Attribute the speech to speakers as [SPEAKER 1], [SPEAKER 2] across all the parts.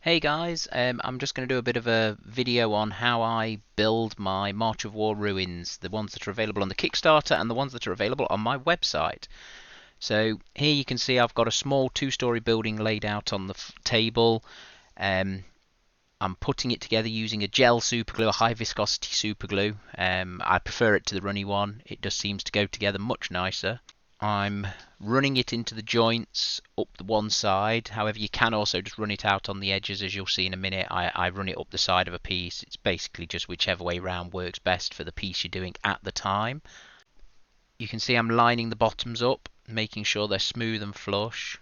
[SPEAKER 1] Hey guys, I'm just going to do a bit of a video on how I build my March of War ruins, the ones that are available on the Kickstarter and the ones that are available on my website. So here you can see I've got a small two-story building laid out on the table. Um, I'm putting it together using a gel superglue, a high viscosity superglue. I prefer it to the runny one. It just seems to go together much nicer. I'm running it into the joints up the one side. However, you can also just run it out on the edges, as you'll see in a minute. I run it up the side of a piece. It's basically just whichever way round works best for the piece you're doing at the time. You can see I'm lining the bottoms up, making sure they're smooth and flush.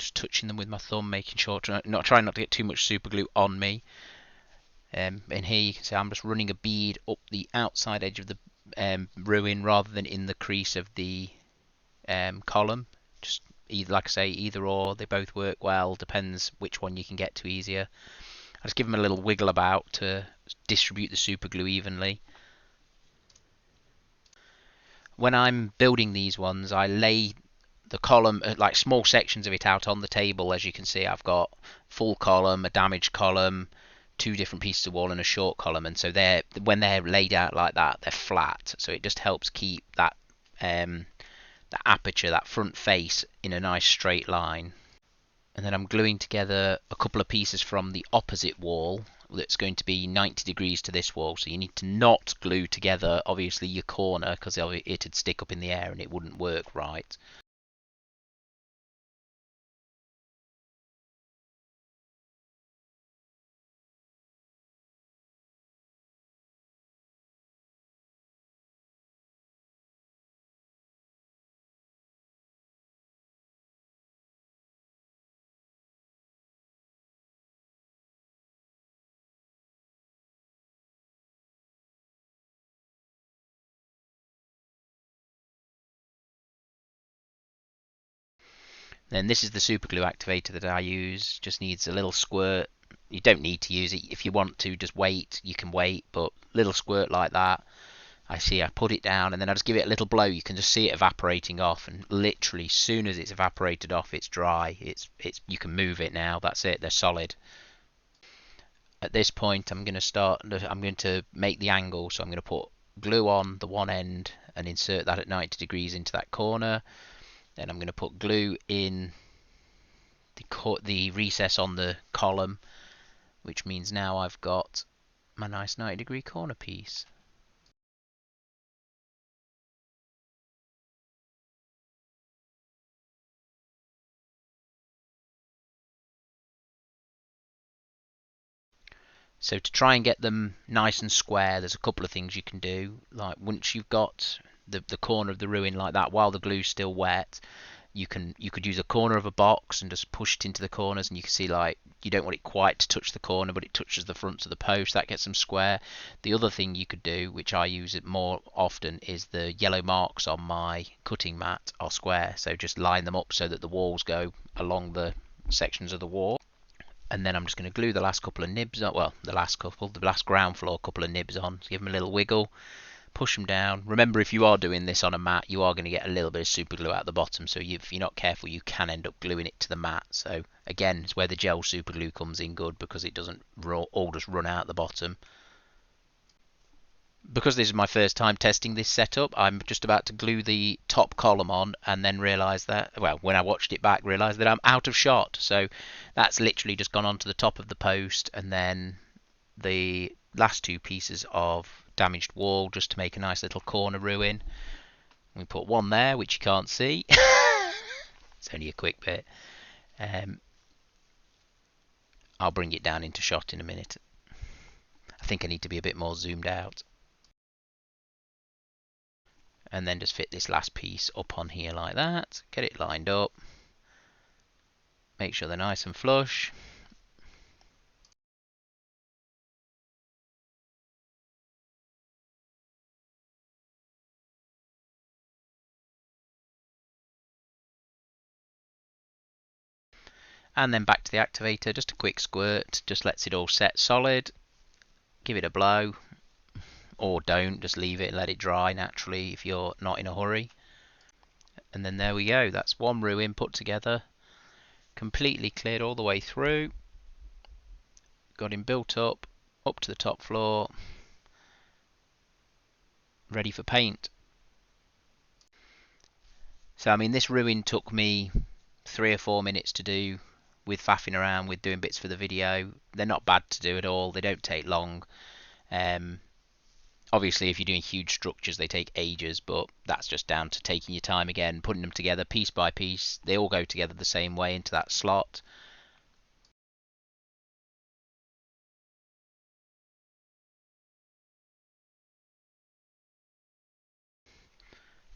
[SPEAKER 1] Just touching them with my thumb, making sure not trying not to get too much super glue on me. And here you can see I'm just running a bead up the outside edge of the ruin rather than in the crease of the column. Just either, like I say, either or. They both work well. Depends which one you can get to easier. I just give them a little wiggle about to distribute the super glue evenly. When I'm building these ones, I lay the column, like small sections of it out on the table. As you can see, I've got full column, a damaged column, two different pieces of wall, and a short column. And so when they're laid out like that, they're flat. So it just helps keep that aperture, that front face, in a nice straight line. And then I'm gluing together a couple of pieces from the opposite wall that's going to be 90 degrees to this wall. So you need to not glue together, obviously, your corner, because it'd stick up in the air and it wouldn't work right. Then this is the super glue activator that I use. Just needs a little squirt. You don't need to use it. If you want to just wait, you can wait, but little squirt like that. I put it down and then I just give it a little blow. You can just see it evaporating off, and literally as soon as it's evaporated off, it's dry. You can move it now. That's it. They're solid. At this point, I'm going to make the angle. So I'm going to put glue on the one end and insert that at 90 degrees into that corner. Then I'm going to put glue in the recess on the column, which means now I've got my nice 90-degree corner piece. So to try and get them nice and square, there's a couple of things you can do. Like once you've got the corner of the ruin like that, while the glue's still wet, you could use a corner of a box and just push it into the corners, and you can see like you don't want it quite to touch the corner, but it touches the fronts of the post. That gets them square. The other thing you could do, which I use it more often, is the yellow marks on my cutting mat are square. So just line them up so that the walls go along the sections of the wall. And then I'm just going to glue the last couple of nibs on, well, the last ground floor couple of nibs on, so give them a little wiggle, push them down. Remember, if you are doing this on a mat, you are going to get a little bit of super glue out the bottom, so if you're not careful, you can end up gluing it to the mat. So again, it's where the gel super glue comes in good, because it doesn't all just run out the bottom. Because this is my first time testing this setup, I'm just about to glue the top column on and then realise that, well, when I watched it back, realised that I'm out of shot. So that's literally just gone onto the top of the post, and then the last two pieces of damaged wall just to make a nice little corner ruin. We put one there, which you can't see. It's only a quick bit. I'll bring it down into shot in a minute. I think I need to be a bit more zoomed out. And then just fit this last piece up on here like that, get it lined up, make sure they're nice and flush. And then back to the activator, just a quick squirt, just lets it all set solid. Give it a blow, or don't, just leave it and let it dry naturally if you're not in a hurry. And then there we go, that's one ruin put together, completely cleared all the way through. got him built up to the top floor, ready for paint. So I mean, this ruin took me 3 or 4 minutes to do, with faffing around with doing bits for the video. They're not bad to do at all. They don't take long. Um, Obviously, if you're doing huge structures, they take ages, but that's just down to taking your time again, putting them together piece by piece. They all go together the same way into that slot.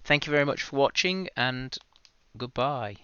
[SPEAKER 1] Thank you very much for watching, and goodbye.